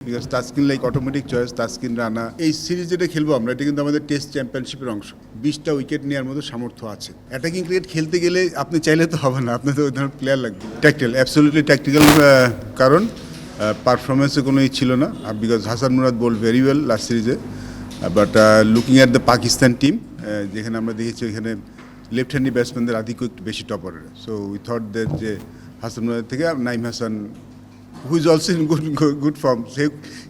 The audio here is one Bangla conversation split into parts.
Because Taskin like automatic choice, Taskin Rana এই সিরিজ যেটা খেলবো আমরা, এটা কিন্তু আমাদের টেস্ট চ্যাম্পিয়নশিপের অংশ। 20টা উইকেট নেওয়ার মতো সামর্থ্য আছে। অ্যাটাকিং ক্রিকেট খেলতে গেলে আপনি চাইলে তো হবে না, আপনার তো ওই ধরনের প্লেয়ার লাগবে। ট্যাকটিক্যাল, অ্যাবসলিউটলি ট্যাকটিক্যাল, কারণ পারফরমেন্সে কোনো ছিল না, because Hasan Murad bowled very well last সিরিজে। But looking at the Pakistan team, যেখানে আমরা দেখেছি ওইখানে লেফট হ্যান্ডি ব্যাটসম্যানদের আধিক্য একটু বেশি টপারের। সো উই থট দ্যাট যে হাসান মুরাদ থেকে Naim Hasan who is also in good form,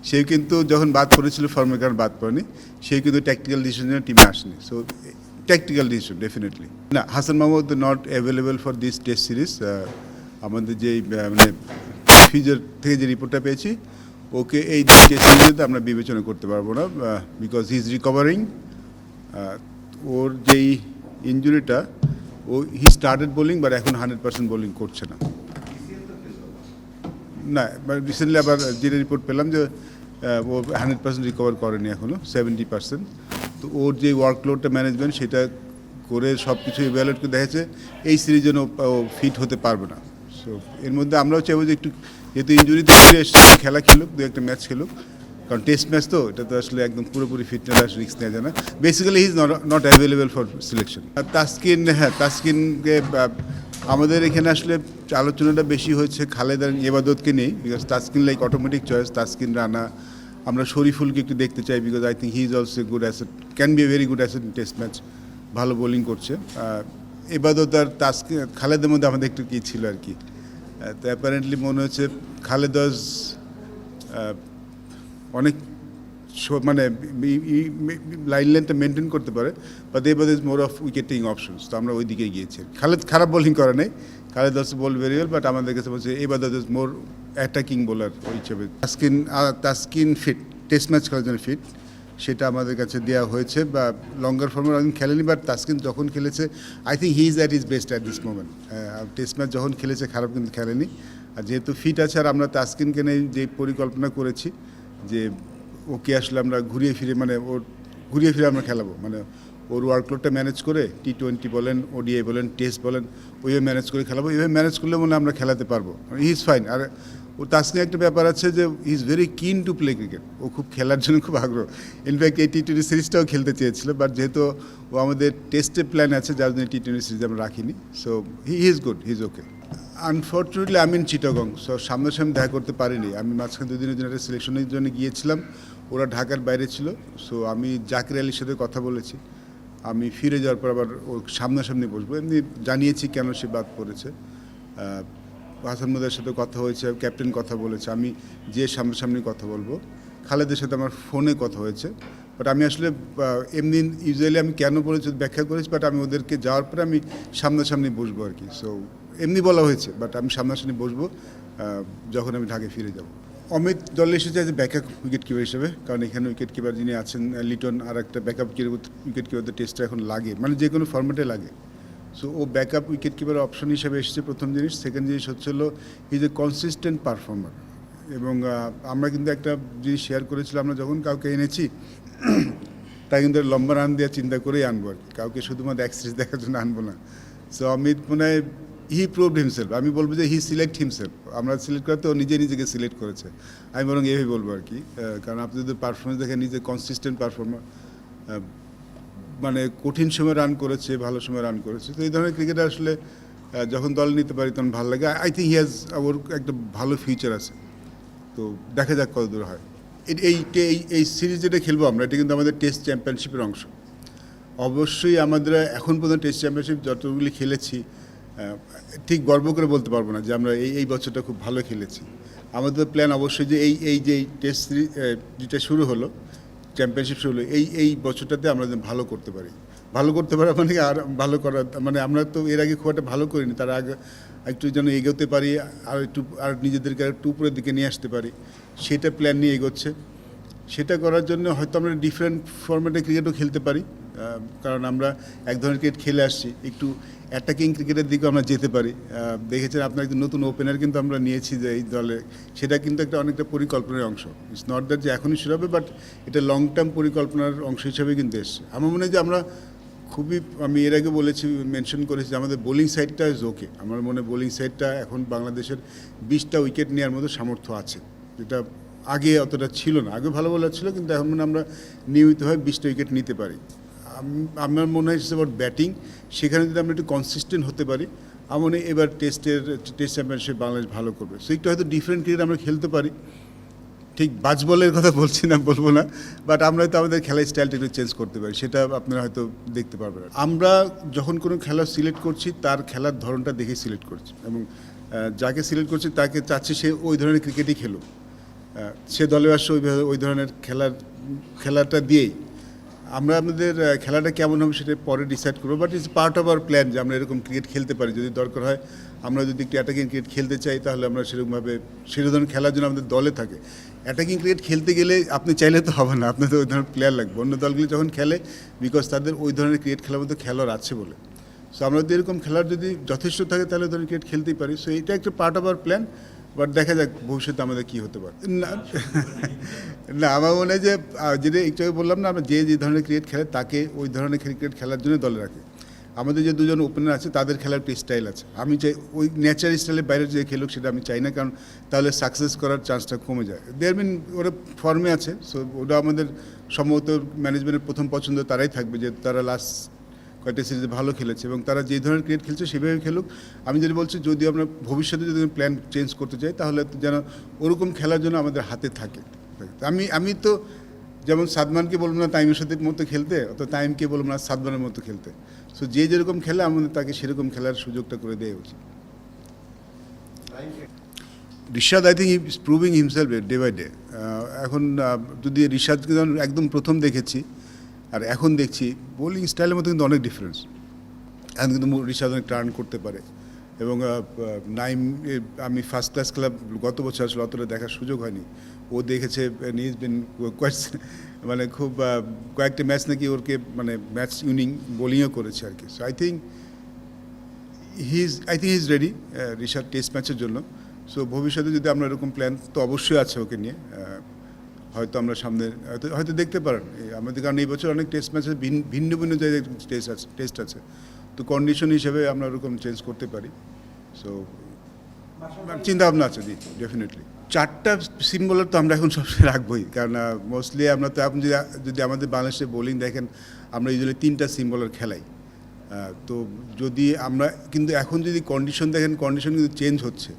সেও কিন্তু যখন বাদ পড়েছিল ফর্মের কারণে বাদ পড়েনি, সেও কিন্তু ট্যাকটিক্যাল ডিসিশনের টিমে আসেনি। সো ট্যাকটিক্যাল ডিসিশন ডেফিনেটলি না। Hasan Mahmud not available for this test series. আমাদের যে মানে ফিজার থেকে যে রিপোর্টটা পেয়েছি, ওকে এই টেস্ট সিরিজে আমরা বিবেচনা করতে পারবো না, বিকজ হি ইজ রিকভারিং। ওর যেই ইঞ্জুরিটা, হি স্টার্টেড বোলিং বাট এখন 100% বোলিং করছে না। না, রিসেন্টলি আবার যেটা রিপোর্ট পেলাম যে ও 100% রিকভার করেনি এখনও, 70%। তো ওর যে ওয়ার্কলোডটা ম্যানেজমেন্ট সেটা করে সব কিছু ইভ্যালুয়েট করে দেখেছে এই সিরিজ জন্য ও ফিট হতে পারবে না। সো এর মধ্যে আমরাও চাইবো যে একটু, যেহেতু ইঞ্জুরিতে ফিরে এসছে, খেলা খেলুক, দু একটা ম্যাচ খেলুক, কারণ টেস্ট ম্যাচ তো এটা তো আসলে একদম পুরোপুরি ফিটনেস রিস্ক নেওয়া যায় না। Basically he is not available for selection. Taskin, হ্যাঁ তাসকিনকে আমাদের এখানে আসলে আলোচনাটা বেশি হয়েছে খালেদ আর এবাদতকে নেই, because Taskin like automatic choice, Taskin Rana. আমরা শরীফুলকে একটু দেখতে চাই, because I think he is also good asset, can B a very good asset in test match, ভালো বোলিং করছে। এবাদত আর তাসকিন খালেদের মধ্যে আমাদের একটু কী ছিল আর কি। তো অ্যাপারেন্টলি মনে হচ্ছে খালেদ অনেক মানে লাইন লেন্থটা মেনটেন করতে পারে, বাট এবার ইজ মোর অফ উইকেটিং অপশনস। তো আমরা ওই দিকে গিয়েছি। খালেদ খারাপ বোলিং করে নেই, Khaled also ball very well, but আমাদের কাছে বলছে এবার ইজ মোর অ্যাটাকিং বোলার ওই হিসেবে। তাসকিন ফিট, টেস্ট ম্যাচ খেলার জন্য ফিট, সেটা আমাদের কাছে দেওয়া হয়েছে। বা লঙ্গার ফর্মের একদিন খেলেনি, বাট তাসকিন যখন খেলেছে I think he is at is best at this moment. Test match যখন খেলেছে খারাপ কিন্তু খেলেনি। আর যেহেতু ফিট আছে, আর আমরা তাসকিনকে নিয়ে যে পরিকল্পনা করেছি যে ওকে আসলে আমরা ঘুরিয়ে ফিরে, মানে ওর ঘুরিয়ে ফিরে আমরা খেলাবো, মানে ওর ওয়ার্কলোডটা ম্যানেজ করে T20 বলেন, ODI বলেন, টেস্ট বলেন, ওইভাবে ম্যানেজ করে খেলাবো। এইভাবে ম্যানেজ করলে মনে আমরা খেলাতে পারবো। He is fine. আর ও তাসকিন একটা ব্যাপার আছে যে he is very keen to play cricket, ও খুব খেলার জন্য খুব আগ্রহ। ইনফ্যাক্ট এই T20 সিরিজটাও খেলতে চেয়েছিল, বাট যেহেতু ও আমাদের টেস্টের প্ল্যান আছে, যার জন্য T20 সিরিজ আমরা রাখিনি। So he is good, he is okay. Unfortunately আমি চিটাগং, সো সামনাসামনি দেখা করতে পারিনি। আমি মাঝখানে 2 দিনের জন্য একটা সিলেকশনের জন্য গিয়েছিলাম, ওরা ঢাকার বাইরে ছিল। সো আমি জাকির আলীর সাথে কথা বলেছি, আমি ফিরে যাওয়ার পর আবার ও সামনাসামনি বসবো। এমনি জানিয়েছি কেন সে বাদ পড়েছে। হাসান মুরাদের সাথে কথা হয়েছে, ক্যাপ্টেন কথা বলেছে, আমি যে সামনাসামনি কথা বলবো। খালেদের সাথে আমার ফোনে কথা হয়েছে, বাট আমি আসলে এমনি ইউজুয়ালি আমি কেন বলেছি ব্যাখ্যা করেছি, বাট আমি ওদেরকে যাওয়ার পরে আমি সামনাসামনি বসবো আর কি। সো এমনি বলা হয়েছে, বাট আমি সামনাসামনি বসবো যখন আমি ঢাকায় ফিরে যাব। অমিত দলে এসেছে as a backup wicket keeper হিসেবে, কারণ এখানে উইকেট কিপার যিনি আছেন লিটন, আর একটা ব্যাকআপ উইকেট কিপারদের টেস্টটা এখন লাগে, মানে যে কোনো ফর্ম্যাটে লাগে। সো ও ব্যাকআপ উইকেট কিপার অপশন হিসেবে এসেছে, প্রথম জিনিস। সেকেন্ড জিনিস হচ্ছিল he is a consistent performer. এবং আমরা কিন্তু একটা জিনিস শেয়ার করেছিলাম, আমরা যখন কাউকে এনেছি তাই কিন্তু লম্বা রান দেওয়ার চিন্তা করেই আনবো আর কি, কাউকে শুধুমাত্র এক সিরিজ দেখার জন্য আনবো না। সো অমিত মনে হয় হি প্রুভড হিমসেলফ। আমি বলবো যে হি সিলেক্ট হিমসেলফ, আমরা সিলেক্ট করতে ও নিজে নিজেকে সিলেক্ট করেছে, আমি বরং এভাবে বলবো আর কি। কারণ আপনি যদি পারফরমেন্স দেখেন, নিজে কনসিস্টেন্ট পারফর্মার, মানে কঠিন সময় রান করেছে, ভালো সময় রান করেছে। তো এই ধরনের ক্রিকেটার আসলে যখন দল নিতে পারি তখন ভালো লাগে। আই থিঙ্ক হি হ্যাজ, ওর একটা ভালো ফিউচার আছে। তো দেখা যাক কত দূর হয়। এই সিরিজ যেটা খেলবো আমরা, এটা কিন্তু আমাদের টেস্ট চ্যাম্পিয়নশিপের অংশ। অবশ্যই আমাদের এখন পর্যন্ত টেস্ট চ্যাম্পিয়নশিপ যতগুলি খেলেছি, ঠিক গর্ব করে বলতে পারবো না যে আমরা এই বছরটা খুব ভালো খেলেছি। আমাদের প্ল্যান অবশ্যই যে এই টেস্ট সিরিজ যেটা শুরু হলো, চ্যাম্পিয়নশিপ শুরু হলো, এই বছরটাতে আমরা যেন ভালো করতে পারি। ভালো করতে পারা মানে আর ভালো করা, মানে আমরা তো এর আগে খুব একটা ভালো করিনি, তার আগে একটু যেন এগোতে পারি, আর নিজেদেরকে একটু উপরের দিকে নিয়ে আসতে পারি, সেটা প্ল্যান নিয়ে এগোচ্ছে। সেটা করার জন্য হয়তো আমরা ডিফারেন্ট ফরম্যাটে ক্রিকেটও খেলতে পারি, কারণ আমরা এক ধরনের ক্রিকেট খেলে আসছি, একটু অ্যাটাকিং ক্রিকেটের দিকেও আমরা যেতে পারি। দেখেছেন আপনার একজন নতুন ওপেনার কিন্তু আমরা নিয়েছি যে এই দলে, সেটা কিন্তু অনেকটা পরিকল্পনার অংশ। ইটস নট দ্যাট যে এখনই শুরু হবে, বাট এটা লং টার্ম পরিকল্পনার অংশ হিসেবে কিন্তু এসছে। আমার মনে হয় যে আমরা খুবই, আমি এর আগে বলেছি, মেনশন করেছি যে আমাদের বোলিং সাইডটা ইজ ওকে। আমার মনে হয় বোলিং সাইডটা এখন বাংলাদেশের 20টা উইকেট নেওয়ার মতো সামর্থ্য আছে, যেটা আগে অতটা ছিল না, আগে ভালো বোলার ছিল, কিন্তু এখন মানে আমরা নিয়মিতভাবে 20টা উইকেট নিতে পারি। আমার মনে হয় অ্যাবাউট ব্যাটিং, সেখানে যদি আমরা একটু কনসিস্টেন্ট হতে পারি, আমার মনে হয় এবার টেস্ট চ্যাম্পিয়নশিপ বাংলাদেশ ভালো করবে। সো একটু হয়তো ডিফারেন্ট ক্রিকেট আমরা খেলতে পারি, ঠিক বাজ বলের কথা বলছি না, বলবো না, বাট আমরা হয়তো আমাদের খেলার স্টাইলটা একটু চেঞ্জ করতে পারি, সেটা আপনারা হয়তো দেখতে পারবেন। আমরা যখন কোনো খেলা সিলেক্ট করছি তার খেলার ধরনটা দেখে সিলেক্ট করছি, এবং যাকে সিলেক্ট করছি তাকে চাচ্ছি সে ওই ধরনের ক্রিকেটই খেলুক, সে দলে আসছে ওই ধরনের খেলাটা দিয়েই। আমরা আমাদের খেলাটা কেমন হবে সেটা পরে ডিসাইড করবো, but it's part of our plan যে আমরা এরকম ক্রিকেট খেলতে পারি। যদি দরকার হয়, আমরা যদি একটু অ্যাটাকিং ক্রিকেট খেলতে চাই, তাহলে আমরা সেরকমভাবে সেরকম খেলার জন্য আমাদের দলে থাকে। অ্যাটাকিং ক্রিকেট খেলতে গেলে আপনি চাইলে তো হবে না, আপনাদের ওই ধরনের প্লেয়ার লাগবে অন্য দলগুলি যখন খেলে, বিকজ তাদের ওই ধরনের ক্রিকেট খেলার মধ্যে খেলোয়াড় আছে বলে। সো আমরা যদি এরকম খেলার যদি যথেষ্ট থাকে, তাহলে ওই ধরনের ক্রিকেট খেলতেই পারি। সো এইটা একটা part of our plan, but দেখা যাক ভবিষ্যতে আমাদের কী হতে পারে। না আমার মনে হয় যে যেটা একটু বললাম না, আমরা যে ধরনের ক্রিকেট খেলে তাকে ওই ধরনের ক্রিকেট খেলার জন্য দলে রাখি। আমাদের যে দুজন ওপেনার আছে তাদের খেলার একটা স্টাইল আছে, আমি চাই ওই ন্যাচারাল স্টাইলের বাইরে যে খেলুক সেটা আমি চাই না, কারণ তাহলে সাকসেস করার চান্সটা কমে যায়। দেয়ার মিন ওরা ফর্মে আছে, সো ওটা আমাদের সম্ভবত ম্যানেজমেন্টের প্রথম পছন্দ তারাই থাকবে, যে তারা লাস্ট কয়েকটা সিরিজে ভালো খেলেছে এবং তারা যে ধরনের ক্রিকেট খেলছে সেভাবে খেলুক। আমি যদি বলছি, যদি আমরা ভবিষ্যতে যদি প্ল্যান চেঞ্জ করতে চাই, তাহলে যেন ওরকম খেলার জন্য আমাদের হাতে থাকে। আমি তো যেমন সাদমানকে বলবো না তাইমের সাথে মতো খেলতে, অত তাইমকে বলবো না সাদমানের মতো খেলতে। সো যে যেরকম খেলে আমাদের তাকে সেরকম খেলার সুযোগটা করে দেওয়া উচিত। Rishad, I think is proving himself day by day. এখন যদি রিশাদকে যখন একদম প্রথম দেখেছি আর এখন দেখছি, বোলিং স্টাইলের মধ্যে কিন্তু অনেক ডিফারেন্স। এখন কিন্তু রিশাদ অনেক টার্ন করতে পারে, এবং নাইম আমি ফার্স্ট ক্লাস খেলা গত বছর আসলে অতটা দেখার সুযোগ হয়নি, ও দেখেছে নিজ বিন মানে খুব কয়েকটা ম্যাচ নাকি ওরকে মানে ম্যাচ উইনিং বোলিংও করেছে আর কি। So I think is ready Rishad test ম্যাচের জন্য। সো ভবিষ্যতে যদি আমরা এরকম প্ল্যান তো অবশ্যই আছে ওকে নিয়ে, হয়তো আমরা সামনে হয়তো দেখতে পারেন আমাদের, কারণ এই বছর অনেক টেস্ট ম্যাচে ভিন্ন ভিন্ন জায়গায় টেস্ট আছে, তো কন্ডিশন হিসেবে আমরা ওরকম চেঞ্জ করতে পারি। সো চিন্তা ভাবনা আছে, জি ডেফিনেটলি। 4টা সিম বোলার তো আমরা এখন সবসময় রাখবোই, কারণ মোস্টলি আমরা তো আপনি যদি আমাদের বাংলাদেশের বোলিং দেখেন, আমরা ইউজুয়ালি 3টা সিম বোলার খেলাই। তো যদি আমরা কিন্তু এখন যদি কন্ডিশন দেখেন, কন্ডিশন কিন্তু চেঞ্জ হচ্ছে।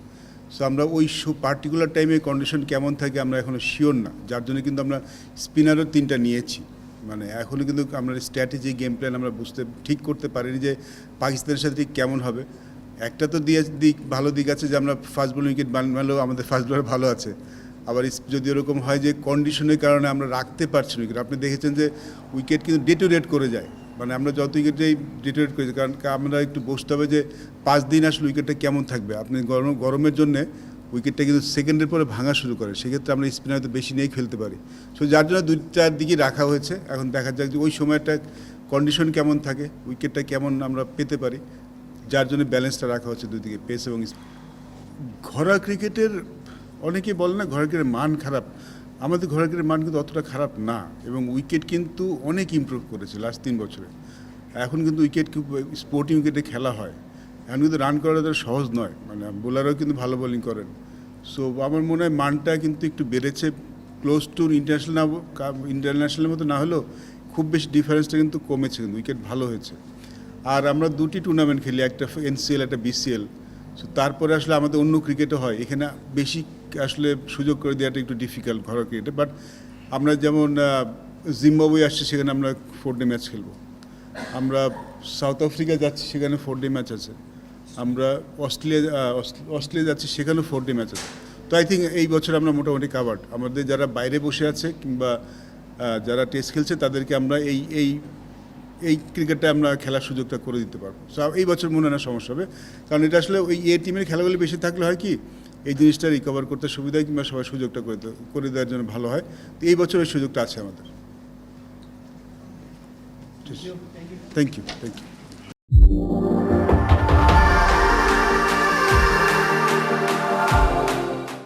সো আমরা ওই পার্টিকুলার টাইমে কন্ডিশন কেমন থাকে আমরা এখনও শিওর না, যার জন্য কিন্তু আমরা স্পিনারও 3টা নিয়েছি। মানে এখনও কিন্তু আমরা স্ট্র্যাটেজি গেম প্ল্যান আমরা ঠিক করতে পারিনি যে পাকিস্তানের সাথে ঠিক কেমন হবে। একটা তো ভালো দিক আছে যে আমরা ফাস্ট বোলিং উইকেট বানালেও আমাদের ফাস্ট বোলার ভালো আছে। আবার যদি এরকম হয় যে কন্ডিশনের কারণে আমরা রাখতে পারছি না উইকেট, আপনি দেখেছেন যে উইকেট কিন্তু ডেটোরেট করে যায়, মানে আমরা যত উইকেটেই ডেটোরেট করেছি, কারণ আমরা একটু বসতে হবে যে 5 দিন আসলে উইকেটটা কেমন থাকবে। আপনি গরমের জন্যে উইকেটটা কিন্তু সেকেন্ডের পরে ভাঙা শুরু করে, সেক্ষেত্রে আমরা স্পিনার হয়তো বেশি নিয়েই খেলতে পারি। সো যার জন্য 2-4 দিকে রাখা হয়েছে। এখন দেখা যাক যে ওই সময়টা কন্ডিশন কেমন থাকে, উইকেটটা কেমন আমরা পেতে পারি, যার জন্য ব্যালেন্সটা রাখা হচ্ছে দুদিকে, পেস এবং ঘরোয়া ক্রিকেটের অনেকেই বলে না ঘরোয়া ক্রিকেটের মান খারাপ, আমাদের ঘরোয়া ক্রিকেটের মান কিন্তু অতটা খারাপ না, এবং উইকেট কিন্তু অনেক ইমপ্রুভ করেছে লাস্ট 3 বছরে। এখন কিন্তু উইকেট খুব স্পোর্টিং উইকেটে খেলা হয়, এখন কিন্তু রান করাটা সহজ নয়, মানে বোলারও কিন্তু ভালো বোলিং করেন। সো আমার মনে হয় মানটা কিন্তু একটু বেড়েছে, ক্লোজ টু ইন্টারন্যাশনালের মতো না হলেও খুব বেশি ডিফারেন্সটা কিন্তু কমেছে, কিন্তু উইকেট ভালো হয়েছে। আর আমরা 2টি টুর্নামেন্ট খেলি, একটা NCL একটা BCL। সো তারপরে আসলে আমাদের অন্য ক্রিকেটও হয়, এখানে বেশি আসলে সুযোগ করে দেওয়াটা একটু ডিফিকাল্ট ঘরোয়া ক্রিকেটে। বাট আমরা যেমন জিম্বাবুয়ে আসছে, সেখানে আমরা 4-ডে ম্যাচ খেলবো। আমরা সাউথ আফ্রিকা যাচ্ছি, সেখানে 4-ডে ম্যাচ আছে। আমরা অস্ট্রেলিয়া যাচ্ছি, সেখানেও 4-ডে ম্যাচ আছে। তো আই থিঙ্ক এই বছর আমরা মোটামুটি কাভার্ড। আমাদের যারা বাইরে বসে আছে কিংবা যারা টেস্ট খেলছে তাদেরকে আমরা এই ক্রিকেটটা আমরা খেলার সুযোগটা করে দিতে পারবো। সো এই বছর মনে হয় না সমস্যা হবে, কারণ এটা আসলে ওই টিমের খেলাগুলি বেশি থাকলে হয় কি, এই জিনিসটা রিকভার করতে সুবিধা হয়, কিংবা সবাই সুযোগটা করে দেওয়ার জন্য ভালো হয়। তো এই বছর ওই সুযোগটা আছে আমাদের। Thank you.